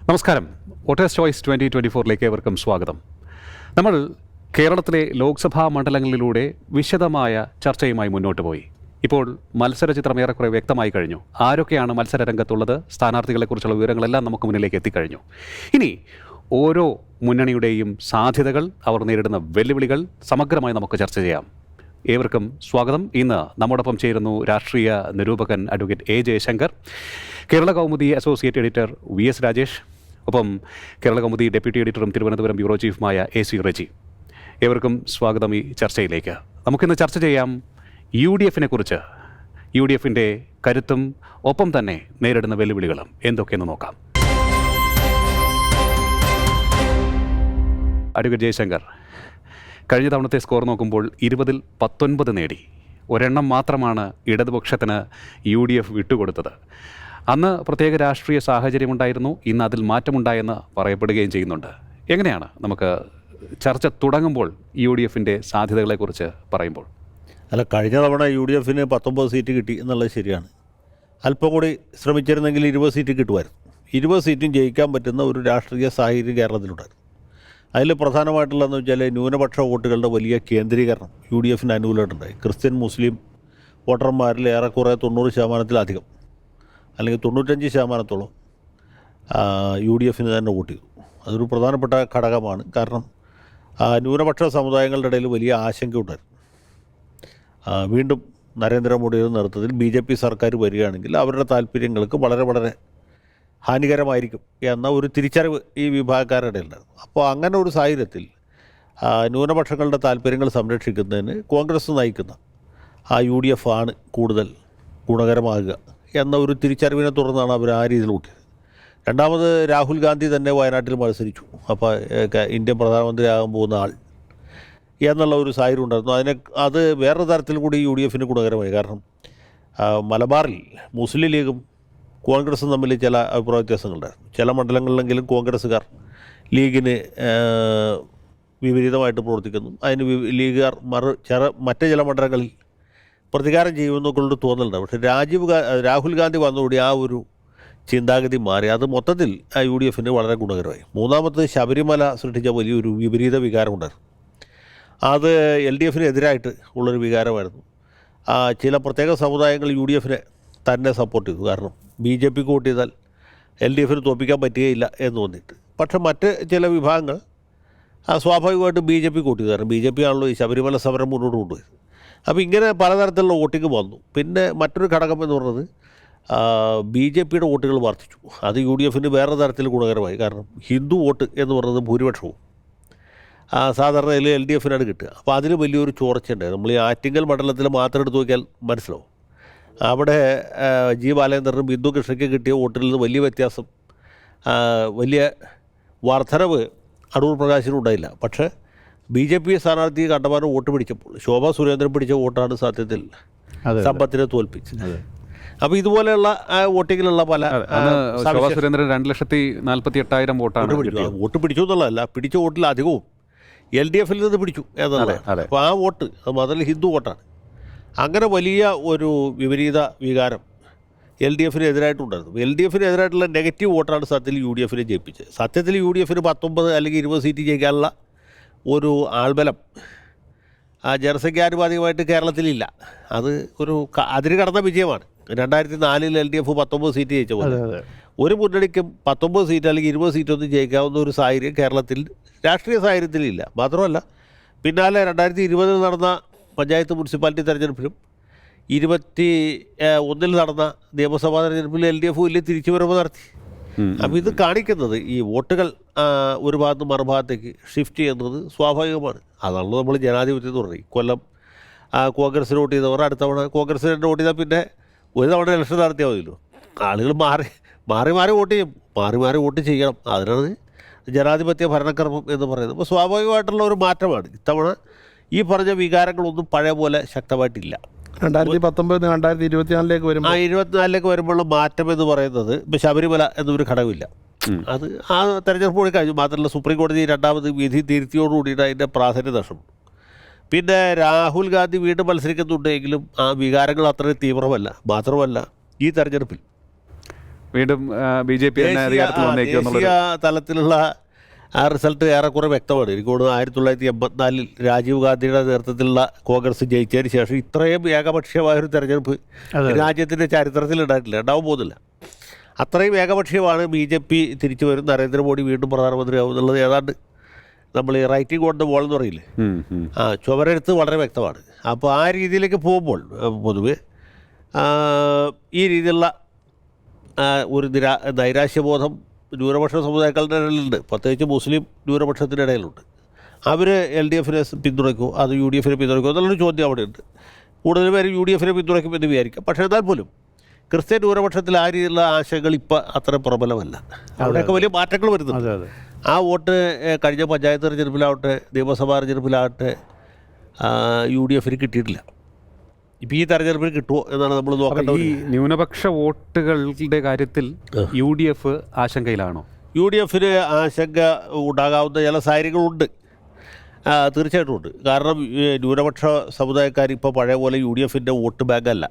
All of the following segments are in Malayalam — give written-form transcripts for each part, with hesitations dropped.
നമസ്കാരം. വോട്ടേഴ്സ് ചോയ്സ് 2024 ഏവർക്കും സ്വാഗതം. നമ്മൾ കേരളത്തിലെ ലോക്സഭാ മണ്ഡലങ്ങളിലൂടെ വിശദമായ ചർച്ചയുമായി മുന്നോട്ട് പോയി. ഇപ്പോൾ മത്സരചിത്രം ഏറെക്കുറെ വ്യക്തമായി കഴിഞ്ഞു. ആരൊക്കെയാണ് മത്സര രംഗത്തുള്ളത്, സ്ഥാനാർത്ഥികളെക്കുറിച്ചുള്ള വിവരങ്ങളെല്ലാം നമുക്ക് മുന്നിലേക്ക് എത്തിക്കഴിഞ്ഞു. ഇനി ഓരോ മുന്നണിയുടെയും സാധ്യതകൾ, അവർ നേരിടുന്ന വെല്ലുവിളികൾ സമഗ്രമായി നമുക്ക് ചർച്ച ചെയ്യാം. ഏവർക്കും സ്വാഗതം. ഇന്ന് നമ്മോടൊപ്പം ചേരുന്നു രാഷ്ട്രീയ നിരൂപകൻ advocate A Jayashankar, Kerala Kaumudi associate editor V S Rajesh, ഒപ്പം കേരള കൗമുദി ഡെപ്യൂട്ടി എഡിറ്ററും തിരുവനന്തപുരം ബ്യൂറോ ചീഫുമായ എ സി റജി. ഏവർക്കും സ്വാഗതം ഈ ചർച്ചയിലേക്ക്. നമുക്കിന്ന് ചർച്ച ചെയ്യാം UDF കുറിച്ച്. UDF കരുത്തും ഒപ്പം തന്നെ നേരിടുന്ന വെല്ലുവിളികളും എന്തൊക്കെയെന്ന് നോക്കാം. അഡ്വക്കേറ്റ് ജയശങ്കർ, കഴിഞ്ഞ തവണത്തെ സ്കോർ നോക്കുമ്പോൾ 20-ൽ 19 നേടി. ഒരെണ്ണം മാത്രമാണ് ഇടതുപക്ഷത്തിന് UDF വിട്ടുകൊടുത്തത്. അന്ന് പ്രത്യേക രാഷ്ട്രീയ സാഹചര്യമുണ്ടായിരുന്നു, ഇന്ന് അതിൽ മാറ്റമുണ്ടായെന്ന് പറയപ്പെടുകയും ചെയ്യുന്നുണ്ട്. എങ്ങനെയാണ് നമുക്ക് ചർച്ച തുടങ്ങുമ്പോൾ UDF സാധ്യതകളെക്കുറിച്ച് പറയുമ്പോൾ? അല്ല, കഴിഞ്ഞ തവണ UDF 19 സീറ്റ് കിട്ടി എന്നുള്ളത് ശരിയാണ്. അല്പം കൂടി ശ്രമിച്ചിരുന്നെങ്കിൽ 20 സീറ്റ് കിട്ടുമായിരുന്നു. 20 സീറ്റും ജയിക്കാൻ പറ്റുന്ന ഒരു രാഷ്ട്രീയ സാഹചര്യം കേരളത്തിലുണ്ടായിരുന്നു. അതിൽ പ്രധാനമായിട്ടുള്ളതെന്ന് വെച്ചാൽ ന്യൂനപക്ഷ വോട്ടുകളുടെ വലിയ കേന്ദ്രീകരണം UDF അനുകൂലമായിട്ടുണ്ടായി. ക്രിസ്ത്യൻ മുസ്ലിം വോട്ടർമാരിൽ ഏറെക്കുറെ 90%-ലധികം, അല്ലെങ്കിൽ 95%-ഓളം UDF തന്നെ വോട്ട് ചെയ്തു. അതൊരു പ്രധാനപ്പെട്ട ഘടകമാണ്. കാരണം ന്യൂനപക്ഷ സമുദായങ്ങളുടെ ഇടയിൽ വലിയ ആശങ്കയുണ്ടായിരുന്നു. വീണ്ടും നരേന്ദ്രമോദിയുടെ നേതൃത്വത്തിൽ BJP സർക്കാർ വരികയാണെങ്കിൽ അവരുടെ താല്പര്യങ്ങൾക്ക് വളരെ വളരെ ഹാനികരമായിരിക്കും എന്ന ഒരു തിരിച്ചറിവ് ഈ വിഭാഗക്കാരുടെ ഇടയിലുണ്ടായിരുന്നു. അപ്പോൾ അങ്ങനെ ഒരു സാഹചര്യത്തിൽ ന്യൂനപക്ഷങ്ങളുടെ താല്പര്യങ്ങൾ സംരക്ഷിക്കുന്നതിന് കോൺഗ്രസ് നയിക്കുന്ന UDF ആണ് കൂടുതൽ ഗുണകരമാകുക എന്ന ഒരു തിരിച്ചറിവിനെ തുടർന്നാണ് അവർ ആ രീതിയിൽ കൂട്ടിയത്. രണ്ടാമത് രാഹുൽ ഗാന്ധി തന്നെ വയനാട്ടിൽ മത്സരിച്ചു. അപ്പോൾ ഇന്ത്യൻ പ്രധാനമന്ത്രിയാകാൻ പോകുന്ന ആൾ എന്നുള്ള ഒരു സാഹചര്യം ഉണ്ടായിരുന്നു. അത് വേറൊരു തരത്തിൽ കൂടി UDF ഗുണകരമായി. കാരണം മലബാറിൽ മുസ്ലിം ലീഗും കോൺഗ്രസും തമ്മിൽ ചില അഭിപ്രായ വ്യത്യാസങ്ങളുണ്ടായിരുന്നു. ചില മണ്ഡലങ്ങളിലെങ്കിലും കോൺഗ്രസ്സുകാർ ലീഗിന് വിപരീതമായിട്ട് പ്രവർത്തിക്കുന്നു. അതിന് ലീഗുകാർ മറ്റ് ചില മണ്ഡലങ്ങളിൽ പ്രതികാരം ചെയ്യുമെന്നൊക്കെയുള്ളൊരു തോന്നലുണ്ട്. പക്ഷേ രാഹുൽ ഗാന്ധി വന്നതോടെ ആ ഒരു ചിന്താഗതി മാറി. അത് മൊത്തത്തിൽ UDF വളരെ ഗുണകരമായി. മൂന്നാമത് ശബരിമല സൃഷ്ടിച്ച വലിയൊരു വിപരീത വികാരമുണ്ടായിരുന്നു. അത് LDF എതിരായിട്ട് ഉള്ളൊരു വികാരമായിരുന്നു. ചില പ്രത്യേക സമുദായങ്ങൾ UDF തന്നെ സപ്പോർട്ട് ചെയ്തു. കാരണം BJP വോട്ട് ചെയ്താൽ LDF തോൽപ്പിക്കാൻ പറ്റുകയില്ല എന്ന് തോന്നിയിട്ട്. പക്ഷേ മറ്റ് ചില വിഭാഗങ്ങൾ സ്വാഭാവികമായിട്ട് BJP വോട്ട് ചെയ്തു. കാരണം BJP ആണല്ലോ ഈ ശബരിമല സമരം മുന്നോട്ട് കൊണ്ടുപോയത്. അപ്പോൾ ഇങ്ങനെ പലതരത്തിലുള്ള വോട്ടിങ് വന്നു. പിന്നെ മറ്റൊരു ഘടകം എന്ന് പറയുന്നത് BJP വോട്ടുകൾ വർദ്ധിച്ചു. അത് UDF വേറെ തരത്തിൽ ഗുണകരമായി. കാരണം ഹിന്ദു വോട്ട് എന്ന് പറയുന്നത് ഭൂരിപക്ഷവും സാധാരണ LDF കിട്ടുക. അപ്പോൾ അതിന് വലിയൊരു ചോർച്ചയുണ്ടായി. നമ്മൾ ഈ ആറ്റിങ്ങൽ മണ്ഡലത്തിൽ മാത്രം എടുത്ത് നോക്കിയാൽ മനസ്സിലാവും. അവിടെ G. ബാലേന്ദ്രനും ബിന്ദു കൃഷ്ണയ്ക്ക് കിട്ടിയ വോട്ടിൽ നിന്ന് വലിയ വ്യത്യാസം, വലിയ വർധനവ് അടൂർ പ്രകാശിനും ഉണ്ടായില്ല. പക്ഷേ BJP സ്ഥാനാർത്ഥി കണ്ടമാനം വോട്ട് പിടിച്ചപ്പോൾ ശോഭാ സുരേന്ദ്രൻ പിടിച്ച വോട്ടാണ് സത്യത്തിൽ സമ്പത്തിനെ തോൽപ്പിച്ചത്. അപ്പോൾ ഇതുപോലെയുള്ള വോട്ടിങ്ങിലുള്ള പല ശോഭാ സുരേന്ദ്രൻ 2,48,000 വോട്ട് പിടിച്ചു എന്നുള്ളതല്ല, പിടിച്ച വോട്ടിൽ അധികവും LDF നിന്ന് പിടിച്ചു എന്നുള്ളതാണ്. അപ്പോൾ ആ വോട്ട് അത് മാത്രമല്ല ഹിന്ദു വോട്ടാണ്. അങ്ങനെ വലിയ ഒരു വിപരീത വികാരം LDF എതിരായിട്ടുണ്ടായിരുന്നു. LDF എതിരായിട്ടുള്ള നെഗറ്റീവ് വോട്ടാണ് സത്യത്തിൽ UDF ജയിപ്പിച്ചത്. സത്യത്തിൽ UDF 19 അല്ലെങ്കിൽ 20 സീറ്റ് ജയിക്കാനുള്ള ഒരു ആൾബലം ജനസംഖ്യാനുപാതികമായിട്ട് കേരളത്തിലില്ല. അത് ഒരു അതിര് കടന്ന വിജയമാണ്. 2004 LDF 19 സീറ്റ് ജയിച്ച പോലെ ഒരു മുന്നണിക്കും 19 സീറ്റ് അല്ലെങ്കിൽ 20 സീറ്റൊന്നും ജയിക്കാവുന്ന ഒരു സാഹചര്യം കേരളത്തിൽ രാഷ്ട്രീയ സാഹചര്യത്തിലില്ല. മാത്രമല്ല പിന്നാലെ 2020 നടന്ന പഞ്ചായത്ത് മുനിസിപ്പാലിറ്റി തെരഞ്ഞെടുപ്പിലും 2021 നടന്ന നിയമസഭാ തെരഞ്ഞെടുപ്പിൽ LDF വലിയ തിരിച്ചുവരവ് നടത്തി. അപ്പോൾ ഇത് കാണിക്കുന്നത് ഈ വോട്ടുകൾ ഒരു ഭാഗത്ത് മറുഭാഗത്തേക്ക് ഷിഫ്റ്റ് ചെയ്യുന്നത് സ്വാഭാവികമാണ്. അതാണല്ലോ നമ്മൾ ജനാധിപത്യം എന്ന് പറയുന്നത്. കൊല്ലം കോൺഗ്രസിന് വോട്ട് ചെയ്തവർ അടുത്ത തവണ കോൺഗ്രസിന് വോട്ട് ചെയ്താൽ പിന്നെ ഒരു തവണ ഇലക്ഷൻ നടത്തിയാൽ മതിയല്ലോ. ആളുകൾ മാറി വോട്ട് ചെയ്യും, മാറി വോട്ട് ചെയ്യണം. അതിനാണ് ജനാധിപത്യ ഭരണക്രമം എന്ന് പറയുന്നത്. അപ്പോൾ സ്വാഭാവികമായിട്ടുള്ള ഒരു മാറ്റമാണ്. ഇത്തവണ ഈ പറഞ്ഞ വികാരങ്ങളൊന്നും പഴയ പോലെ ശക്തമായിട്ടില്ല. 2019 2024 വരുമ്പോൾ 2024 വരുമ്പോഴുള്ള മാറ്റം എന്ന് പറയുന്നത് ഇപ്പോൾ ശബരിമല എന്നൊരു ഘടകമില്ല. അത് ആ തെരഞ്ഞെടുപ്പ് കൂടി കഴിഞ്ഞു. മാത്രമല്ല സുപ്രീം കോടതി രണ്ടാമത് വിധി തിരുത്തിയോടുകൂടിയിട്ട് അതിൻ്റെ പ്രാധാന്യം നഷ്ടപ്പെട്ടു. പിന്നെ രാഹുൽ ഗാന്ധി വീണ്ടും മത്സരിക്കുന്നുണ്ടെങ്കിലും ആ വികാരങ്ങൾ അത്രയും തീവ്രമല്ല. മാത്രമല്ല ഈ തെരഞ്ഞെടുപ്പിൽ വീണ്ടും BJP തന്നെ അധികാരത്തിൽ വന്നേക്കും ദേശീയ എന്നുള്ളത് തലത്തിലുള്ള ആ റിസൾട്ട് ഏറെക്കുറെ വ്യക്തമാണ്. എനിക്ക് തോന്നുന്നു 1984 രാജീവ് ഗാന്ധിയുടെ നേതൃത്വത്തിലുള്ള കോൺഗ്രസ് ജയിച്ചതിന് ശേഷം ഇത്രയും ഏകപക്ഷീയമായൊരു തെരഞ്ഞെടുപ്പ് രാജ്യത്തിൻ്റെ ചരിത്രത്തിൽ ഉണ്ടായിട്ടില്ല, ഉണ്ടാവാൻ പോകുന്നില്ല. അത്രയും ഏകപക്ഷീയമാണ്. BJP തിരിച്ചു വരും, നരേന്ദ്രമോദി വീണ്ടും പ്രധാനമന്ത്രിയാവും എന്നുള്ളത് ഏതാണ്ട് നമ്മൾ ഈ റൈറ്റിംഗ് ഓൺ ദ വോൾ എന്ന് പറയില്ലേ, ചുവരെഴുത്ത് വളരെ വ്യക്തമാണ്. അപ്പോൾ ആ രീതിയിലേക്ക് പോകുമ്പോൾ പൊതുവെ ഈ രീതിയിലുള്ള ഒരു നൈരാശ്യബോധം ന്യൂനപക്ഷ സമുദായങ്ങളുടെ ഇടയിലുണ്ട്, പ്രത്യേകിച്ച് മുസ്ലിം ന്യൂനപക്ഷത്തിൻ്റെ ഇടയിലുണ്ട്. അവർ LDF പിന്തുണയ്ക്കുമോ അത് UDF പിന്തുണയ്ക്കുമോ എന്നുള്ളൊരു ചോദ്യം അവിടെയുണ്ട്. കൂടുതൽ പേര് UDF പിന്തുണയ്ക്കും എന്ന് വിചാരിക്കാം. പക്ഷേ എന്നാൽ പോലും ക്രിസ്ത്യൻ ന്യൂനപക്ഷത്തിൽ ആ രീതിയിലുള്ള ആശയങ്ങൾ ഇപ്പം അത്ര പ്രബലമല്ല. അവിടെയൊക്കെ വലിയ മാറ്റങ്ങൾ വരുന്നുണ്ട്. ആ വോട്ട് കഴിഞ്ഞ പഞ്ചായത്ത് തെരഞ്ഞെടുപ്പിലാവട്ടെ നിയമസഭാ തെരഞ്ഞെടുപ്പിലാവട്ടെ UDF കിട്ടിയിട്ടില്ല. ഇപ്പം ഈ തെരഞ്ഞെടുപ്പിൽ കിട്ടുമോ എന്നാണ് നമ്മൾ നോക്കേണ്ടത്. ഈ ന്യൂനപക്ഷ വോട്ടുകളുടെ കാര്യത്തിൽ UDF ആശങ്കയിലാണോ? UDF ആശങ്ക ഉണ്ടാകാവുന്ന ചില സാഹചര്യങ്ങളുണ്ട്, തീർച്ചയായിട്ടും ഉണ്ട്. കാരണം ന്യൂനപക്ഷ സമുദായക്കാർ ഇപ്പോൾ പഴയ പോലെ UDF വോട്ട് ബാങ്കല്ല,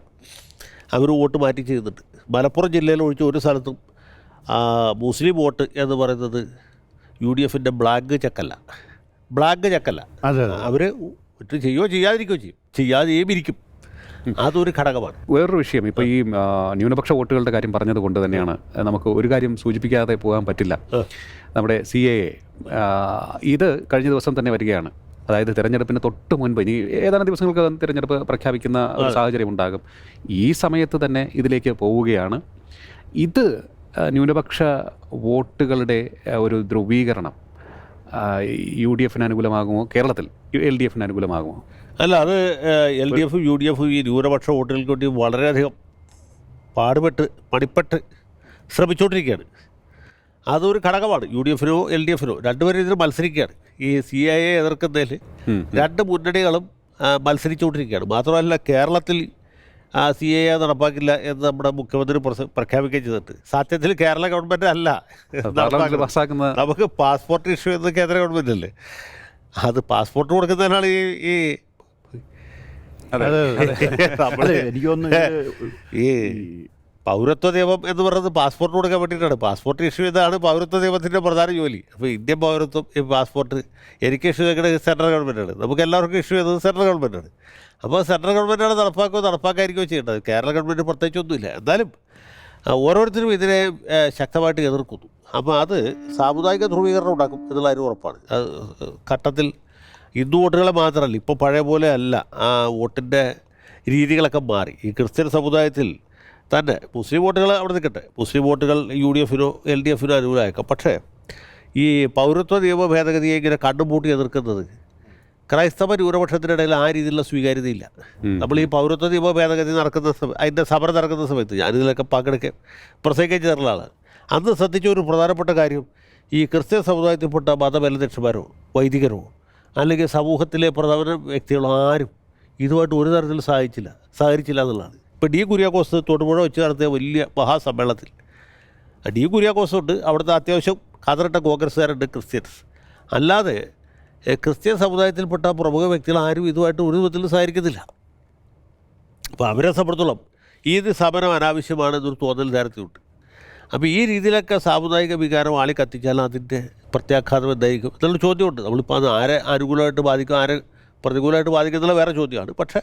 അവർ വോട്ട് മാറ്റി ചെയ്യുന്നുണ്ട്. മലപ്പുറം ജില്ലയിൽ ഒഴിച്ച് ഒരു സ്ഥലത്തും മുസ്ലിം വോട്ട് എന്ന് പറയുന്നത് UDF ബ്ലാങ്ക് ചെക്കല്ല. അവർ വോട്ട് ചെയ്യുകയോ ചെയ്യാതിരിക്കുകയോ ചെയ്യും, ചെയ്യാതെയും ഇരിക്കും. അതൊരു ഘടകമാണ്. വേറൊരു വിഷയം, ഇപ്പോൾ ഈ ന്യൂനപക്ഷ വോട്ടുകളുടെ കാര്യം പറഞ്ഞത് കൊണ്ട് തന്നെയാണ് നമുക്ക് ഒരു കാര്യം സൂചിപ്പിക്കാതെ പോകാൻ പറ്റില്ല. നമ്മുടെ CAA ഇത് കഴിഞ്ഞ ദിവസം തന്നെ വരികയാണ്. അതായത് തിരഞ്ഞെടുപ്പിന് തൊട്ട് മുൻപ് ഇനി ഏതാനും ദിവസങ്ങൾക്ക് തിരഞ്ഞെടുപ്പ് പ്രഖ്യാപിക്കുന്ന ഒരു സാഹചര്യം ഉണ്ടാകും. ഈ സമയത്ത് തന്നെ ഇതിലേക്ക് പോവുകയാണ്. ഇത് ന്യൂനപക്ഷ വോട്ടുകളുടെ ഒരു ധ്രുവീകരണം UDF അനുകൂലമാകുമോ, കേരളത്തിൽ LDF അനുകൂലമാകുമോ? അല്ല, അത് LDF UDF ഈ ന്യൂനപക്ഷ വോട്ടുകൾക്ക് വേണ്ടി വളരെയധികം പണിപ്പെട്ട് ശ്രമിച്ചുകൊണ്ടിരിക്കുകയാണ്. അതൊരു ഘടകമാണ്. UDF LDF രണ്ടുപേരും ഇതിൽ മത്സരിക്കുകയാണ്. ഈ CAA എതിർക്കുന്നതിൽ രണ്ട് മുന്നണികളും മത്സരിച്ചുകൊണ്ടിരിക്കുകയാണ്. മാത്രമല്ല കേരളത്തിൽ CAA നടപ്പാക്കില്ല എന്ന് നമ്മുടെ മുഖ്യമന്ത്രി പ്രഖ്യാപിക്കുകയും ചെയ്തിട്ട് സത്യത്തിൽ കേരള ഗവൺമെൻറ് അല്ല നമുക്ക് പാസ്പോർട്ട് ഇഷ്യൂ എന്ന് കേന്ദ്ര ഗവൺമെൻറ് അല്ലേ. അത് പാസ്പോർട്ട് കൊടുക്കുന്നതിനാണ് ഈ ഈ പൗരത്വ നിയമം എന്ന് പറയുന്നത് പാസ്പോർട്ട് കൊടുക്കാൻ വേണ്ടിയിട്ടാണ്. പാസ്പോർട്ട് ഇഷ്യൂ ചെയ്താണ് പൗരത്വ നിയമത്തിൻ്റെ പ്രധാന ജോലി. അപ്പോൾ ഇന്ത്യൻ പൗരത്വം ഈ പാസ്പോർട്ട് എനിക്ക് ഇഷ്യൂ ചെയ്യുന്നത് സെൻട്രൽ ഗവൺമെൻറ്റാണ്, നമുക്ക് എല്ലാവർക്കും ഇഷ്യൂ ചെയ്യുന്നത് സെൻട്രൽ ഗവൺമെൻറ്റാണ്. അപ്പോൾ സെൻട്രൽ ഗവൺമെൻറ്റാണ് നടപ്പാക്കാതിരിക്കുകയോ ചെയ്യേണ്ടത്. കേരള ഗവൺമെൻറ് പ്രത്യേകിച്ചൊന്നുമില്ല. എന്നാലും ഓരോരുത്തരും ഇതിനെ ശക്തമായിട്ട് എതിർക്കുന്നു. അപ്പോൾ അത് സാമുദായിക ധ്രുവീകരണം ഉണ്ടാക്കും എന്നുള്ള കാര്യം ഉറപ്പാണ്. ഘട്ടത്തിൽ ഹിന്ദു വോട്ടുകളെ മാത്രമല്ല, ഇപ്പോൾ പഴയ പോലെ അല്ല, ആ വോട്ടിൻ്റെ രീതികളൊക്കെ മാറി. ഈ ക്രിസ്ത്യൻ സമുദായത്തിൽ തന്നെ മുസ്ലിം വോട്ടുകൾ അവിടെ നിൽക്കട്ടെ, മുസ്ലിം വോട്ടുകൾ UDF LDF അനുകൂലമായേക്കാം. പക്ഷേ ഈ പൗരത്വ നിയമ ഭേദഗതിയെ ഇങ്ങനെ കണ്ടുമുട്ടി എതിർക്കുന്നത് ക്രൈസ്തവ ന്യൂനപക്ഷത്തിനിടയിൽ ആ രീതിയിലുള്ള സ്വീകാര്യതയില്ല. നമ്മൾ ഈ പൗരത്വ നിയമ ഭേദഗതി നടക്കുന്ന അതിൻ്റെ സമരം നടക്കുന്ന സമയത്ത് ഞാനിതിലൊക്കെ പ്രസംഗിക്കാൻ ചേർന്ന ആളാണ്. അന്ന് ശ്രദ്ധിച്ച ഒരു പ്രധാനപ്പെട്ട കാര്യം, ഈ ക്രിസ്ത്യൻ സമുദായത്തിൽപ്പെട്ട മതമേലധ്യക്ഷന്മാരോ വൈദികരോ അല്ലെങ്കിൽ സമൂഹത്തിലെ പ്രധാന വ്യക്തികളോ ആരും ഇതുമായിട്ട് ഒരു തരത്തിൽ സഹകരിച്ചില്ല എന്നുള്ളതാണ്. ഇപ്പോൾ D കുര്യാക്കോസ് തൊടുപുഴ വെച്ച് നടത്തിയ വലിയ മഹാസമ്മേളനത്തിൽ D കുര്യാക്കോസുണ്ട്, അവിടുത്തെ അത്യാവശ്യം കതറിട്ട കോൺഗ്രസ്സുകാരുണ്ട് ക്രിസ്ത്യൻസ്. അല്ലാതെ ക്രിസ്ത്യൻ സമുദായത്തിൽപ്പെട്ട പ്രമുഖ വ്യക്തികൾ ആരും ഇതുമായിട്ട് ഒരു വിധത്തിലും സഹകരിക്കുന്നില്ല. അപ്പോൾ അവരെ സംബന്ധിച്ചോളം ഇത് സമരം അനാവശ്യമാണെന്നൊരു തോന്നൽ നേരത്തെയുണ്ട്. അപ്പോൾ ഈ രീതിയിലൊക്കെ സാമുദായിക വികാരം ആളി കത്തിച്ചാൽ അതിൻ്റെ പ്രത്യാഘാതം എന്തായിരിക്കും എന്നുള്ള ചോദ്യമുണ്ട്. നമ്മളിപ്പോൾ അത് ആരെ അനുകൂലമായിട്ട് ബാധിക്കും ആരെ പ്രതികൂലമായിട്ട് ബാധിക്കും എന്നുള്ള വേറെ ചോദ്യമാണ്. പക്ഷേ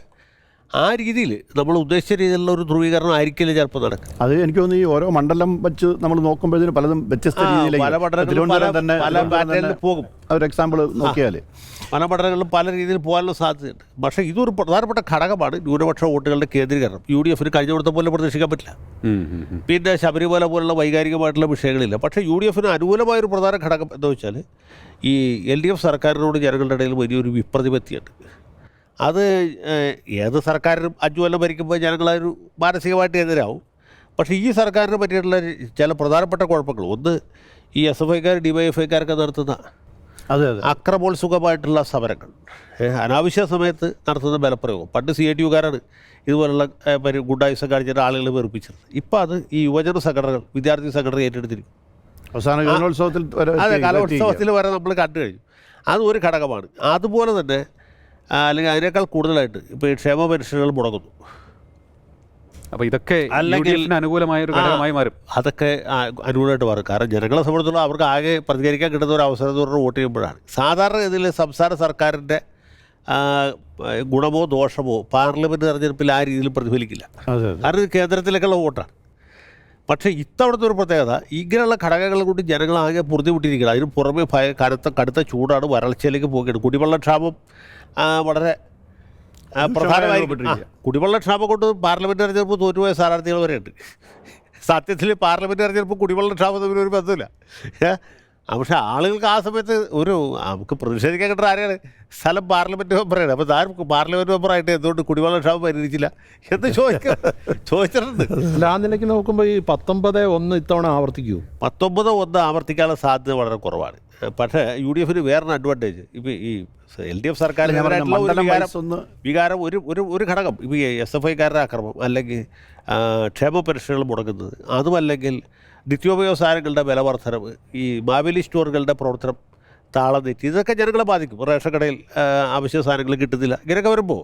ആ രീതിയിൽ നമ്മൾ ഉദ്ദേശിച്ച രീതിയിലുള്ള ഒരു ധ്രുവീകരണം ആയിരിക്കില്ല ചിലപ്പോൾ നടക്കും. അത് എനിക്ക് തോന്നുന്നു ഈ ഓരോ മണ്ഡലം വെച്ച് നമ്മൾ നോക്കുമ്പോഴത്തേനും പലതും വ്യത്യസ്ത രീതിയിലേക്ക് പോകും. ഒരു എക്സാമ്പിൾ നോക്കിയാൽ പല മണ്ഡലങ്ങളിലും പല രീതിയിൽ പോകാനുള്ള സാധ്യതയുണ്ട്. പക്ഷേ ഇതൊരു പ്രധാനപ്പെട്ട ഘടകമാണ് ന്യൂനപക്ഷ വോട്ടുകളുടെ കേന്ദ്രീകരണം. UDF കഴിഞ്ഞ കൊടുത്ത പോലെ പ്രതീക്ഷിക്കാൻ പറ്റില്ല. പിന്നെ ശബരിമല പോലുള്ള വൈകാരികമായിട്ടുള്ള വിഷയങ്ങളില്ല. പക്ഷേ UDF അനുകൂലമായൊരു പ്രധാന ഘടകം എന്താ വെച്ചാൽ ഈ LDF സർക്കാരിനോട് ജനങ്ങളുടെ ഇടയിൽ വലിയൊരു വിപ്രതിപത്തിയുണ്ട്. അത് ഏത് സർക്കാരിനും 5 കൊല്ലം ഭരിക്കുമ്പോൾ ജനങ്ങളൊരു മാനസികമായിട്ട് എതിരാവും. പക്ഷേ ഈ സർക്കാരിനെ പറ്റിയിട്ടുള്ള ചില പ്രധാനപ്പെട്ട കുഴപ്പങ്ങൾ, ഒന്ന് ഈ SFIക്കാർ DYFIക്കാരൊക്കെ നടത്തുന്ന അക്രമോത്സുകമായിട്ടുള്ള സമരങ്ങൾ, അനാവശ്യ സമയത്ത് നടത്തുന്ന ബലപ്രയോഗം. പണ്ട് CITUകാരാണ് ഇതുപോലുള്ള ഗുണ്ടായുസം കാണിച്ചിട്ട് ആളുകളെ വെറുപ്പിച്ചത്. ഇപ്പോൾ അത് ഈ യുവജന സംഘടനകൾ വിദ്യാർത്ഥി സംഘടന ഏറ്റെടുത്തിരിക്കും. അവസാന കലോത്സവത്തിൽ വരെ നമ്മൾ കണ്ടു കഴിഞ്ഞു. അതൊരു ഘടകമാണ്. അതുപോലെ തന്നെ അല്ലെങ്കിൽ അതിനേക്കാൾ കൂടുതലായിട്ട് ഇപ്പോൾ ഈ ക്ഷേമ പെൻഷനുകൾ മുടങ്ങുന്നു. അപ്പോൾ ഇതൊക്കെ അല്ലെങ്കിൽ UDF-ന് അനുകൂലമായ ഒരു ഘടകമായി മാറും. അതൊക്കെ അനുകൂലമായിട്ട് മാറും. കാരണം ജനങ്ങളെ സംബന്ധിച്ചിടത്തോളം അവർക്ക് ആകെ പ്രതികരിക്കാൻ കിട്ടുന്ന ഒരു അവസരം എന്ന് പറഞ്ഞാൽ വോട്ട് ചെയ്യുമ്പോഴാണ്. സാധാരണ ഇതിൽ സംസ്ഥാന സർക്കാരിൻ്റെ ഗുണമോ ദോഷമോ പാർലമെൻറ്റ് തെരഞ്ഞെടുപ്പിൽ ആ രീതിയിൽ പ്രതിഫലിക്കില്ല. കാരണം ഇത് കേന്ദ്രത്തിലേക്കുള്ള വോട്ടാണ്. പക്ഷേ ഇത്തവണത്തെ ഒരു പ്രത്യേകത, ഇങ്ങനെയുള്ള ഘടകങ്ങൾ കൊണ്ട് ജനങ്ങളാകെ പൊറുതിമുട്ടിയിരിക്കണം. അതിന് പുറമെ കടുത്ത ചൂടാണ്, വരൾച്ചയിലേക്ക് പോകുകയാണ്. കുടിവെള്ളക്ഷാമം വളരെ പ്രധാനമായിരിക്കും. കുടിവെള്ളക്ഷാമം കൊണ്ട് പാർലമെൻറ്റ് തെരഞ്ഞെടുപ്പ് തോറ്റുപോയ സ്ഥാനാർത്ഥികൾ വരെയുണ്ട്. സത്യത്തിൽ പാർലമെൻറ്റ് തെരഞ്ഞെടുപ്പ് കുടിവെള്ളക്ഷാമം തമ്മിൽ ഒരു ബന്ധമില്ല. പക്ഷേ ആളുകൾക്ക് ആ സമയത്ത് നമുക്ക് പ്രതിഷേധിക്കാൻ കിട്ടുന്ന ആരെയാണ്? സ്ഥലം പാർലമെൻറ്റ് മെമ്പറാണ്. അപ്പോൾ താൻ പാർലമെൻറ്റ് മെമ്പറായിട്ട് എന്തുകൊണ്ട് കുടിവെള്ളക്ഷാമം പരിഹരിച്ചില്ല എന്ന് ചോദിച്ചിട്ടുണ്ട്. അല്ല, ആ നിലയ്ക്ക് നോക്കുമ്പോൾ ഈ 19-1 ഇത്തവണ ആവർത്തിക്കൂ? 19-1 ആവർത്തിക്കാനുള്ള സാധ്യത വളരെ കുറവാണ്. പക്ഷേ UDF-ന് വേറൊരു അഡ്വാൻറ്റേജ്, ഇപ്പോൾ ഈ LDF സർക്കാരിന് വികാരം ഒരു ഘടകം, ഇപ്പോൾ ഈ SFI-കാരുടെ അക്രമം, അല്ലെങ്കിൽ ക്ഷേമ പെൻഷനുകൾ മുടങ്ങുന്നത്, അതുമല്ലെങ്കിൽ നിത്യോപയോഗ സാധനങ്ങളുടെ വില വർധനവ്, ഈ മാവേലി സ്റ്റോറുകളുടെ പ്രവർത്തനം താളം തെറ്റി, ഇതൊക്കെ ജനങ്ങളെ ബാധിക്കും. റേഷൻ കടയിൽ ആവശ്യ സാധനങ്ങൾ കിട്ടുന്നില്ല. ഇങ്ങനെയൊക്കെ വരുമ്പോൾ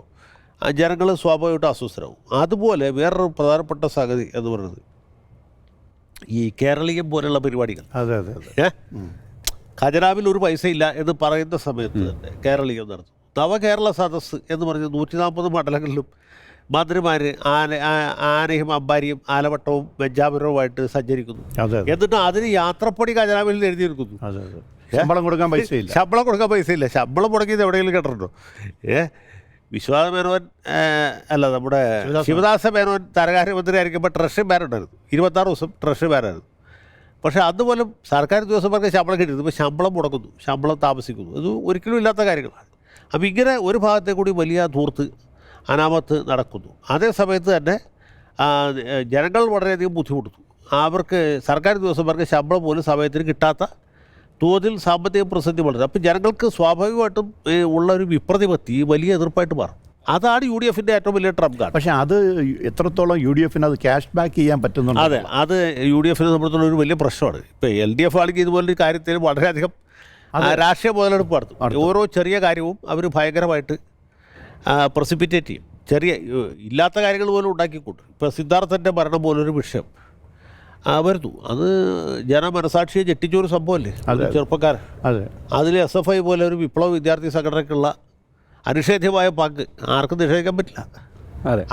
ജനങ്ങൾ സ്വാഭാവികമായിട്ടും അസ്വസ്ഥരാകും. അതുപോലെ വേറൊരു പ്രധാനപ്പെട്ട സംഗതി എന്ന് പറയുന്നത് ഈ കേരളീയം പോലെയുള്ള പരിപാടികൾ. ഖജനാവിൽ ഒരു പൈസ ഇല്ല എന്ന് പറയുന്ന സമയത്ത് തന്നെ കേരളീയം നടത്തും. നവകേരള സദസ്സ് എന്ന് പറഞ്ഞ് 140 മണ്ഡലങ്ങളിലും മന്ത്രിമാർ ആനയും അമ്പാരിയും ആലവട്ടവും വെഞ്ചാപുരവുമായിട്ട് സഞ്ചരിക്കുന്നു. എന്നിട്ട് അതിന് യാത്രപ്പടി ഖജനാവിൽ എഴുതി എടുക്കുന്നു. ശമ്പളം കൊടുക്കാൻ പൈസയില്ല. ശമ്പളം മുടങ്ങിയത് എവിടെയെങ്കിലും കേട്ടിട്ടുണ്ടോ? വിശ്വാസ മേനോൻ നമ്മുടെ ശിവദാസ മേനോൻ ധനകാര്യമന്ത്രി ആയിരിക്കുമ്പോൾ ട്രഷറി ബാൻ ഉണ്ടായിരുന്നു. 26 ദിവസം ട്രഷറി ബാനായിരുന്നു. പക്ഷേ അതുപോലും സർക്കാർ ഉദ്യോഗസ്ഥന്മാർക്ക് ശമ്പളം കിട്ടിയിരുന്നു. ഇപ്പോൾ ശമ്പളം മുടക്കുന്നു, ശമ്പളം താമസിക്കുന്നു. ഇത് ഒരിക്കലും ഇല്ലാത്ത കാര്യങ്ങളാണ്. അപ്പോൾ ഇങ്ങനെ ഒരു ഭാഗത്തെ കൂടി വലിയ ധൂർത്ത് അനാമത്ത് നടക്കുന്നു. അതേ സമയത്ത് തന്നെ ജനങ്ങൾ വളരെയധികം ബുദ്ധിമുട്ടുന്നു. അവർക്ക് സർക്കാർ ഉദ്യോഗസ്ഥന്മാർക്ക് ശമ്പളം പോലും സമയത്തിന് കിട്ടാത്ത തോതിൽ സാമ്പത്തിക പ്രതിസന്ധി വളരും. അപ്പോൾ ജനങ്ങൾക്ക് സ്വാഭാവികമായിട്ടും ഉള്ള ഒരു വിപ്രതിപത്തി വലിയ എതിർപ്പായിട്ട് മാറും. അതാണ് UDF-ൻ്റെ ഏറ്റവും വലിയ ട്രംപ് കാർഡ്. പക്ഷേ അത് എത്രത്തോളം UDF-ന് അത് ക്യാഷ് ബാക്ക് ചെയ്യാൻ പറ്റുന്നുണ്ട്? അതെ, അത് UDF-നെ സംബന്ധിച്ചുള്ള ഒരു വലിയ പ്രശ്നമാണ്. ഇപ്പോൾ LDF ആണെങ്കിൽ ഇതുപോലൊരു കാര്യത്തിൽ വളരെയധികം രാഷ്ട്രീയ മുതലെടുപ്പ് നടത്തും. ഓരോ ചെറിയ കാര്യവും അവർ ഭയങ്കരമായിട്ട് പ്രസിപ്പിറ്റേറ്റ് ചെയ്യും. ഇല്ലാത്ത കാര്യങ്ങൾ പോലും ഉണ്ടാക്കിക്കൂട്ടും. ഇപ്പോൾ സിദ്ധാർത്ഥൻ്റെ മരണം പോലൊരു വിഷയം വരുന്നു. അത് ജനമനസാക്ഷിയെ ഞെട്ടിച്ചൊരു സംഭവമല്ലേ, ചെറുപ്പക്കാരൻ. അതിൽ SFI പോലെ ഒരു വിപ്ലവ വിദ്യാർത്ഥി സംഘടനയ്ക്കുള്ള അനിഷേധ്യമായ പങ്ക് ആർക്കും നിഷേധിക്കാൻ പറ്റില്ല.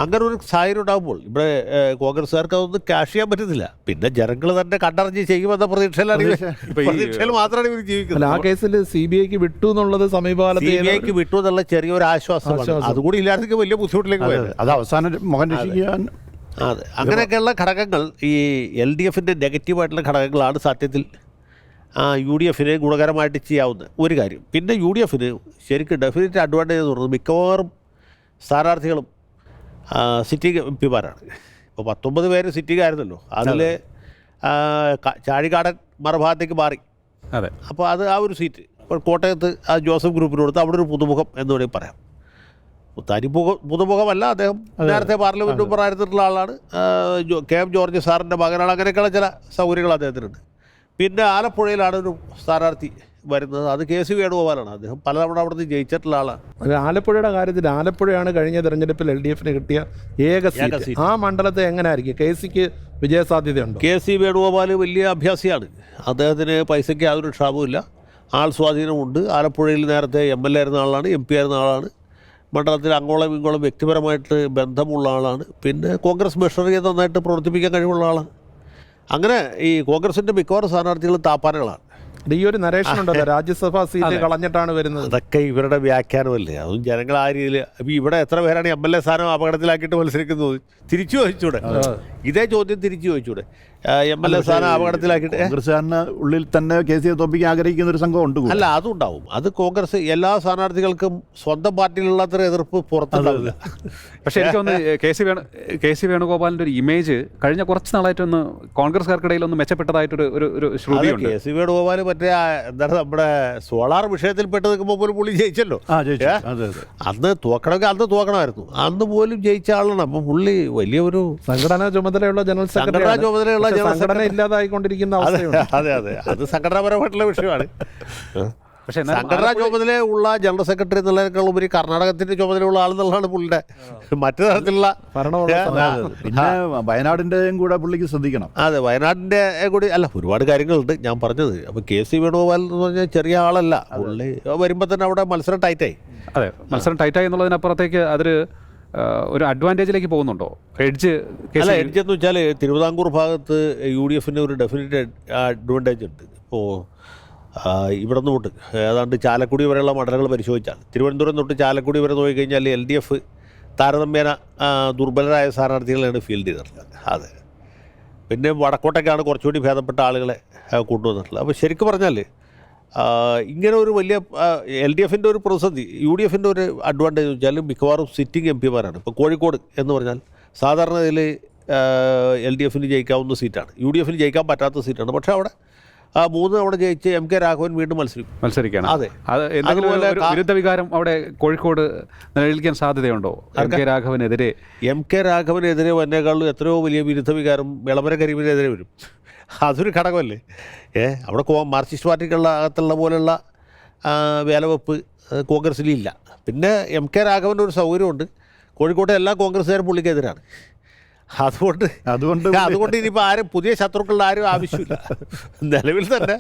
അങ്ങനെ ഒരു സാഹചര്യം ഉണ്ടാകുമ്പോൾ ഇവിടെ കോൺഗ്രസ്സുകാർക്ക് അതൊന്നും ക്യാഷ് ചെയ്യാൻ പറ്റുന്നില്ല. പിന്നെ ജനങ്ങൾ തന്നെ കണ്ടറിഞ്ഞ് ചെയ്യുമെന്ന പ്രതീക്ഷയിൽ മാത്രമാണ് ഇവർ ജീവിക്കുന്നത്. ആ കേസിൽ CBIക്ക് വിട്ടു എന്നുള്ളത് സമീപകാലത്ത് CBIക്ക് വിട്ടു എന്നുള്ള ചെറിയൊരു ആശ്വാസമാണ്. അതുകൂടി ഇല്ലാതെ വലിയ ബുദ്ധിമുട്ടിലേക്ക് പോയത്. അത് അവസാനം മുഖം രക്ഷിക്കാൻ. അതെ, അങ്ങനെയൊക്കെയുള്ള ഘടകങ്ങൾ ഈ LDF-ൻ്റെ നെഗറ്റീവായിട്ടുള്ള ഘടകങ്ങളാണ് സത്യത്തിൽ UDF-ന് ഗുണകരമായിട്ട് ചെയ്യാവുന്ന ഒരു കാര്യം. പിന്നെ UDF-ന് ശരിക്കും ഡെഫിനറ്റ് അഡ്വാൻറ്റേജ് എന്ന് പറയുന്നത് മിക്കവാറും സ്ഥാനാർത്ഥികളും സിറ്റിംഗ് MP-മാരാണ്. ഇപ്പോൾ 19 പേര് സിറ്റിംഗ് ആയിരുന്നല്ലോ, അതിൽ ചാഴികാടൻ മറുഭാഗത്തേക്ക് മാറി. അപ്പോൾ അത് ആ ഒരു സീറ്റ് ഇപ്പോൾ കോട്ടയത്ത് ജോസഫ് ഗ്രൂപ്പിന് കൊടുത്ത് അവിടെ ഒരു പുതുമുഖം എന്ന് വേണമെങ്കിൽ പറയാം. തനി പുതുമുഖമല്ല, അദ്ദേഹം നേരത്തെ പാർലമെൻറ്റ് മെമ്പറായിരുന്നിട്ടുള്ള ആളാണ്. KM ജോർജ് സാറിൻ്റെ മകനാണ്. അങ്ങനെയൊക്കെയുള്ള ചില സൗകര്യങ്ങൾ അദ്ദേഹത്തിനുണ്ട്. പിന്നെ ആലപ്പുഴയിലാണ് ഒരു സ്ഥാനാർത്ഥി വരുന്നത്. അത് KC വേണുഗോപാലാണ്. അദ്ദേഹം പലതവണ അവിടെ നിന്ന് ജയിച്ചിട്ടുള്ള ആളാണ്. ആലപ്പുഴയുടെ കാര്യത്തിൽ ആലപ്പുഴയാണ് കഴിഞ്ഞ തെരഞ്ഞെടുപ്പിൽ LDF-ന് കിട്ടിയ ഏക സീറ്റ്. ആ മണ്ഡലത്തെ എങ്ങനെയായിരിക്കും? KCക്ക് വിജയസാധ്യതയുണ്ടോ? KC വേണുഗോപാൽ വലിയ അഭ്യാസിയാണ്. അദ്ദേഹത്തിന് പൈസയ്ക്ക് യാതൊരു ക്ഷാമവുമില്ല, ആൾ സ്വാധീനമുണ്ട്. ആലപ്പുഴയിൽ നേരത്തെ MLA ആയിരുന്ന ആളാണ്, MP ആയിരുന്ന ആളാണ്. മണ്ഡലത്തിൽ അങ്ങോളം ഇങ്ങോളം വ്യക്തിപരമായിട്ട് ബന്ധമുള്ള ആളാണ്. പിന്നെ കോൺഗ്രസ് മെഷീനറിയെ നന്നായിട്ട് പ്രവർത്തിപ്പിക്കാൻ കഴിവുള്ള ആളാണ്. അങ്ങനെ ഈ കോൺഗ്രസിൻ്റെ മിക്കവാറും സ്ഥാനാർത്ഥികൾ താപ്പാനകളാണ്. ഈ ഒരു നരേഷനുണ്ടല്ലോ, രാജ്യസഭാ സീറ്റ് കളഞ്ഞിട്ടാണ് വരുന്നത്. അതൊക്കെ ഇവരുടെ വ്യാഖ്യാനമല്ലേ. അതും ജനങ്ങൾ ആ രീതിയിൽ. അപ്പോൾ ഇവിടെ എത്ര പേരാണ് MLA സ്ഥാനം അപകടത്തിലാക്കിയിട്ട് മത്സരിക്കുന്നത്? തിരിച്ചു ചോദിച്ചൂടെ? ഇതേ ചോദ്യം തിരിച്ചു ചോദിച്ചൂടെ? MLA സ്ഥാനം അപകടത്തിലാക്കിയിട്ട് കോൺഗ്രസ്സുകാരന് ഉള്ളിൽ തന്നെ KCയെ തോൽപ്പിക്കാൻ ആഗ്രഹിക്കുന്ന ഒരു സംഘം ഉണ്ട്. അല്ല, അതുണ്ടാവും. അത് കോൺഗ്രസ് എല്ലാ സ്ഥാനാർത്ഥികൾക്കും സ്വന്തം പാർട്ടിയിലുള്ളത്ര എതിർപ്പ് പുറത്തുണ്ടാവില്ല. പക്ഷേ എനിക്ക് തോന്നുന്നു KC വേണുഗോപാലിൻ്റെ ഒരു ഇമേജ് കഴിഞ്ഞ കുറച്ച് നാളായിട്ടൊന്ന് കോൺഗ്രസ്സുകാർക്കിടയിൽ ഒന്ന് മെച്ചപ്പെട്ടതായിട്ടൊരു ശ്രുതിയുണ്ട്. KC വേണുഗോപാൽ മറ്റേ എന്താണ് നമ്മുടെ സോളാർ വിഷയത്തിൽ പെട്ട് നിൽക്കുമ്പോൾ പോലും പുള്ളി ജയിച്ചല്ലോ. അന്ന് തോക്കണമെങ്കിൽ അന്ന് തോക്കണമായിരുന്നു. അന്ന് പോലും ജയിച്ച ആളാണ്. അപ്പം പുള്ളി വലിയൊരു സംഘടനാ ചുമതലയുള്ള ജനറൽ സെക്രട്ടറി സംഘടന ഇല്ലാതായിക്കൊണ്ടിരിക്കുന്ന അവസ്ഥയുണ്ട്. അതെ, അത് സംഘടനാപരമായിട്ടുള്ള വിഷയമാണ്. പക്ഷേ എന്നാലും സംഘടനാ ചുമതല ഉള്ള ജനറൽ സെക്രട്ടറി എന്നുള്ളതിനേക്കാൾ ഉപരി കർണാടകത്തിന്റെ ചുമതലയുള്ള ആളെന്നുള്ളതാണ് പുള്ളിയുടെ മറ്റു തരത്തിലുള്ള ഭരണമുള്ള പിന്നെ വയനാടിൻ്റെയും കൂടെ പുള്ളിക്ക് ശ്രദ്ധിക്കണം. അതെ, വയനാടിൻ്റെ കൂടി അല്ല, ഒരുപാട് കാര്യങ്ങളുണ്ട് ഞാൻ പറഞ്ഞത്. അപ്പോൾ KC വേണുഗോപാൽ എന്ന് പറഞ്ഞാൽ ചെറിയ ആളല്ല. പുള്ളി വരുമ്പോൾ തന്നെ അവിടെ മത്സരം ടൈറ്റായി. അതെ, മത്സരം ടൈറ്റായി എന്നുള്ളതിനപ്പുറത്തേക്ക് അതൊരു ഒരു അഡ്വാൻറ്റേജിലേക്ക് പോകുന്നുണ്ടോ? എഡ്ജ് അല്ല, എഡ്ജ് എന്ന് വെച്ചാൽ തിരുവിതാംകൂർ ഭാഗത്ത് UDF ഒരു ഡെഫിനറ്റ് അഡ്വാൻറ്റേജ് ഉണ്ട്. ഇപ്പോൾ ഇവിടെ നിന്ന് തൊട്ട് ഏതാണ്ട് ചാലക്കുടി വരെയുള്ള മണ്ഡലങ്ങൾ പരിശോധിച്ചാൽ, തിരുവനന്തപുരം തൊട്ട് ചാലക്കുടി വരെ നോക്കിക്കഴിഞ്ഞാൽ LDF താരതമ്യേന ദുർബലരായ സ്ഥാനാർത്ഥികളാണ് ഫീൽഡ് ചെയ്തിട്ടുള്ളത്. അതെ, പിന്നെ വടക്കോട്ടൊക്കെയാണ് കുറച്ചുകൂടി ഭേദപ്പെട്ട ആളുകളെ കൊണ്ടുവന്നിട്ടുള്ളത്. അപ്പോൾ ശരിക്കും പറഞ്ഞാൽ ഇങ്ങനെ ഒരു വലിയ LDF ഒരു പ്രതിസന്ധി, UDF ഒരു അഡ്വാൻറ്റേജ് എന്ന് വെച്ചാൽ മിക്കവാറും സിറ്റിംഗ് MP മാരാണ്. ഇപ്പോൾ കോഴിക്കോട് എന്ന് പറഞ്ഞാൽ സാധാരണ ഇതിൽ LDF ജയിക്കാവുന്ന സീറ്റാണ്, UDF ജയിക്കാൻ പറ്റാത്ത സീറ്റാണ്. പക്ഷേ അവിടെ 3 തവണ ജയിച്ച് MK രാഘവൻ വീണ്ടും മത്സരിക്കുകയാണ്. അതെ, അത് എന്തെങ്കിലും ഒരു വിരുദ്ധ വികാരം അവിടെ കോഴിക്കോട് നിലനിൽക്കാൻ സാധ്യതയുണ്ടോ? MK രാഘവനെതിരെ വന്നേക്കാളും എത്രയോ വലിയ വിരുദ്ധ വികാരം വിളംബര കരീമിനെതിരെ വരും. അതൊരു ഘടകമല്ലേ. അവിടെ മാർക്സിസ്റ്റ് പാർട്ടിക്കുള്ള അകത്തുള്ള പോലുള്ള വേലവെപ്പ് കോൺഗ്രസ്സിലില്ല. പിന്നെ MK രാഘവൻ്റെ ഒരു സൗകര്യമുണ്ട്, കോഴിക്കോട്ടെ എല്ലാ കോൺഗ്രസ്സുകാരും പുള്ളിക്കെതിരാണ്. അതുകൊണ്ട് ഇനിയിപ്പോൾ ആരും പുതിയ ശത്രുക്കളുടെ ആരും ആവശ്യമില്ല. നിലവിൽ തന്നെ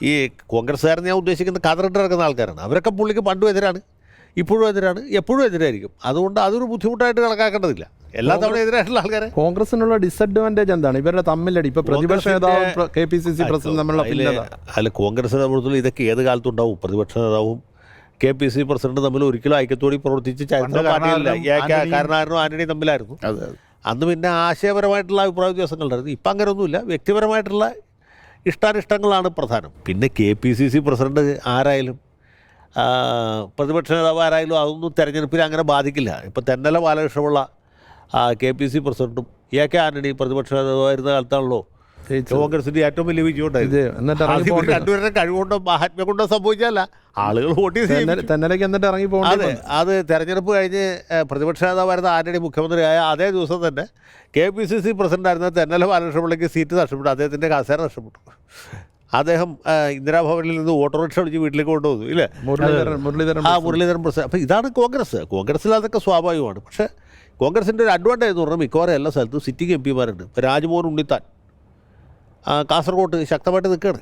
ഈ കോൺഗ്രസ്സുകാരെന്ന് ഞാൻ ഉദ്ദേശിക്കുന്ന കതറിട്ട് നടക്കുന്ന ആൾക്കാരാണ്. അവരൊക്കെ പുള്ളിക്ക് പണ്ടും എതിരാണ്, ഇപ്പോഴും എതിരാണ്, എപ്പോഴും എതിരായിരിക്കും. അതുകൊണ്ട് അതൊരു ബുദ്ധിമുട്ടായിട്ട് കണക്കാക്കേണ്ടതില്ല. എല്ലാ തവണ എതിരായിട്ടുള്ള ആൾക്കാരെ കോൺഗ്രസിനുള്ള ഡിസഡ്വാൻറ്റേജ് എന്താണ്? ഇവരുടെ തമ്മിലടി ഇപ്പോൾ പ്രതിപക്ഷ നേതാവും KPCC പ്രസിഡന്റ് തമ്മിലുള്ള അല്ല, കോൺഗ്രസിനെ സംബന്ധിച്ചുള്ള ഇതൊക്കെ ഏത് കാലത്തുണ്ടാവും. പ്രതിപക്ഷ നേതാവും KPCC പ്രസിഡന്റ് തമ്മിൽ ഒരിക്കലും ഐക്യത്തോടെ പ്രവർത്തിച്ച് ചരിത്രം പാർട്ടിയില്ല. കാരണവരും ആന്റണിയും തമ്മിലായിരുന്നു. അന്ന് പിന്നെ ആശയപരമായിട്ടുള്ള അഭിപ്രായ വ്യത്യാസങ്ങളുണ്ടായിരുന്നു. ഇപ്പം അങ്ങനെയൊന്നുമില്ല. വ്യക്തിപരമായിട്ടുള്ള ഇഷ്ടാനിഷ്ടങ്ങളാണ് പ്രധാനം. പിന്നെ KPCC പ്രസിഡന്റ് ആരായാലും പ്രതിപക്ഷ നേതാവ് ആരായാലും അതൊന്നും തെരഞ്ഞെടുപ്പിൽ അങ്ങനെ ബാധിക്കില്ല. ഇപ്പം തെന്നല ബാലകൃഷ്ണമുള്ള KPCC പ്രസിഡന്റും AK ആന്റണി പ്രതിപക്ഷ നേതാവായിരുന്ന കാലത്താണല്ലോ കോൺഗ്രസിന്റെ ഏറ്റവും വലിയ വിജയം ഉണ്ടായിരുന്നു. രണ്ടുപേരുടെ കഴിവുകൊണ്ടോ മഹാത്മ്യം കൊണ്ടോ സംഭവിച്ചല്ല, ആളുകൾ വോട്ട് ചെയ്ത്. അതെ, അത് തെരഞ്ഞെടുപ്പ് കഴിഞ്ഞ് പ്രതിപക്ഷ നേതാവായിരുന്ന ആന്റണി മുഖ്യമന്ത്രിയായ അതേ ദിവസം തന്നെ KPCC പ്രസിഡന്റായിരുന്ന തെന്നല ബാലകൃഷ്ണപിള്ളയ്ക്ക് സീറ്റ് നഷ്ടപ്പെട്ടു, അദ്ദേഹത്തിൻ്റെ കസേര നഷ്ടപ്പെട്ടു. അദ്ദേഹം ഇന്ദിരാഭവനിൽ നിന്ന് ഓട്ടോറിക്ഷ വിളിച്ച് വീട്ടിലേക്ക് കൊണ്ടുപോകുന്നു, ഇല്ലേ? മുരളീധരൻ പ്രസിഡന്റ്. അപ്പോൾ ഇതാണ് കോൺഗ്രസ്സിൽ അതൊക്കെ സ്വാഭാവികമാണ്. പക്ഷേ കോൺഗ്രസിൻ്റെ ഒരു അഡ്വാൻറ്റേജ് എന്ന് പറഞ്ഞാൽ മിക്കവാറും എല്ലാ സ്ഥലത്തും സിറ്റിംഗ് MP മാരുണ്ട്. ഇപ്പോൾ രാജ്മോഹൻ ഉണ്ണിത്താൻ കാസർഗോട്ട് ശക്തമായിട്ട് നിൽക്കുകയാണ്.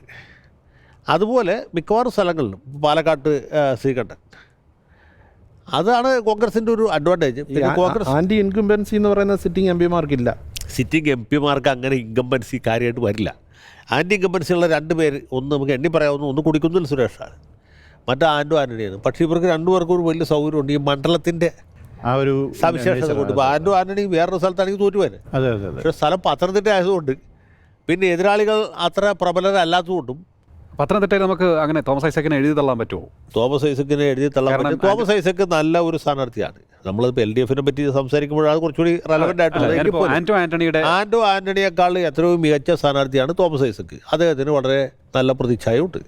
അതുപോലെ മിക്കവാറും സ്ഥലങ്ങളിലും പാലക്കാട്ട് ശ്രീകണ്ഠൻ. അതാണ് കോൺഗ്രസിൻ്റെ ഒരു അഡ്വാൻറ്റേജ്. പിന്നെ കോൺഗ്രസ് ആൻറ്റി ഇൻകംബൻസി എന്ന് പറയുന്ന സിറ്റിംഗ് MP മാർക്കില്ല. സിറ്റിംഗ് MP മാർക്ക് അങ്ങനെ ഇൻകംബൻസി കാര്യമായിട്ട് വരില്ല. ആൻറ്റി ഇൻകംബൻസി ഉള്ള 2 പേര്, ഒന്ന് നമുക്ക് എണ്ണി പറയാവുന്ന, ഒന്ന് കുടിക്കുന്നിൽ സുരേഷാണ്, മറ്റേ ആൻ്റണിയാണ്. പക്ഷേ ഇവർക്ക് 2 പേർക്കും ഒരു വലിയ സൗകര്യമുണ്ട്, ഈ മണ്ഡലത്തിൻ്റെ ആ ഒരു സവിശേഷത കൊണ്ട്. ഇപ്പോൾ ആൻ്റണി വേറൊരു സ്ഥലത്താണെങ്കിൽ തോറ്റുപോയത്. പക്ഷേ സ്ഥലം പത്തനംതിട്ട ആയതുകൊണ്ട്, പിന്നെ എതിരാളികൾ അത്ര പ്രബലരല്ലാത്തതുകൊണ്ടും. പത്തനംതിട്ടയിൽ നമുക്ക് അങ്ങനെ തോമസ് ഐസക്കിനെ എഴുതി തള്ളാൻ പറ്റുമോ? തോമസ് ഐസക്കിനെ എഴുതി തള്ളാൻ പറ്റും. തോമസ് ഐസക്ക് നല്ല ഒരു സ്ഥാനാർത്ഥിയാണ്. നമ്മളിപ്പോൾ LDFനെ പറ്റി സംസാരിക്കുമ്പോഴാണ് കുറച്ചുകൂടി റെലവൻ്റ് ആയിട്ടുള്ളത്. ആൻ്റണിയേക്കാൾ എത്രയോ മികച്ച സ്ഥാനാർത്ഥിയാണ് തോമസ് ഐസക്ക്. അദ്ദേഹത്തിന് വളരെ നല്ല പ്രതിച്ഛായയുണ്ട്.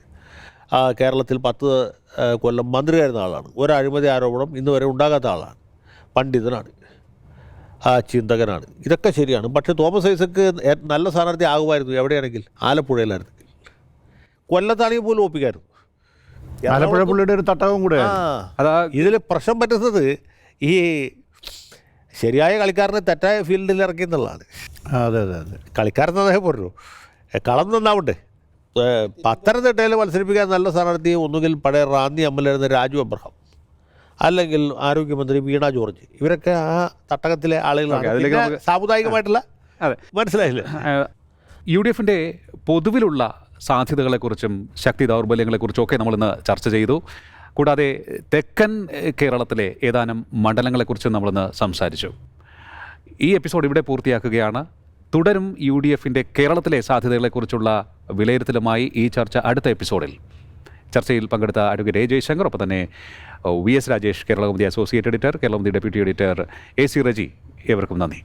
കേരളത്തിൽ 10 കൊല്ലം മന്ത്രിയായിരുന്ന ആളാണ്. ഒരു അഴിമതി ആരോപണം ഇന്ന് വരെ ഉണ്ടാകാത്ത ആളാണ്. പണ്ഡിതനാണ്, ചിന്തകനാണ്. ഇതൊക്കെ ശരിയാണ്. പക്ഷേ തോമസ് ഐസക്ക് നല്ല സ്ഥാനാർത്ഥി ആകുമായിരുന്നു എവിടെയാണെങ്കിൽ, ആലപ്പുഴയിലായിരുന്നെങ്കിൽ. കൊല്ലത്താണെങ്കിൽ പോലും ഒപ്പിക്കായിരുന്നു. ആലപ്പുഴ പുള്ളിയുടെ ഒരു തട്ടകവും കൂടെ. ഇതിൽ പ്രശ്നം പറ്റുന്നത് ഈ ശരിയായ കളിക്കാരനെ തെറ്റായ ഫീൽഡിൽ ഇറക്കി എന്നുള്ളതാണ്. അതെ, കളിക്കാരൻ നന്നായി പറഞ്ഞു, കളം നന്നാവട്ടെ. പത്തനംതിട്ടയിൽ മത്സരിപ്പിക്കാൻ നല്ല സ്ഥാനാർത്ഥി ഒന്നുകിൽ പഴയ റാന്നി MLA രാജു അബ്രഹാം, അല്ലെങ്കിൽ ആരോഗ്യമന്ത്രി വീണ ജോർജ്. ഇവരൊക്കെ ആ തട്ടകത്തിലെ ആളുകളാണ്. സാമുദായികമായിട്ടുള്ള മനസ്സിലായില്ലേ? UDFൻ്റെ പൊതുവിലുള്ള സാധ്യതകളെക്കുറിച്ചും ശക്തി ദൗർബല്യങ്ങളെക്കുറിച്ചും ഒക്കെ നമ്മളിന്ന് ചർച്ച ചെയ്തു. കൂടാതെ തെക്കൻ കേരളത്തിലെ ഏതാനും മണ്ഡലങ്ങളെക്കുറിച്ചും നമ്മളിന്ന് സംസാരിച്ചു. ഈ എപ്പിസോഡ് ഇവിടെ പൂർത്തിയാക്കുകയാണ്. തുടരും UDFൻ്റെ കേരളത്തിലെ സാധ്യതകളെക്കുറിച്ചുള്ള വിലയിരുത്തലുമായി ഈ ചർച്ച അടുത്ത എപ്പിസോഡിൽ. ചർച്ചയിൽ പങ്കെടുത്ത അഡ്വക്കേറ്റ് ജയശങ്കർ, ഒപ്പം തന്നെ VS Rajesh, Keralakaumudi associate editor, Keralakaumudi deputy editor AC Reji, ഏവർക്കും നന്ദി.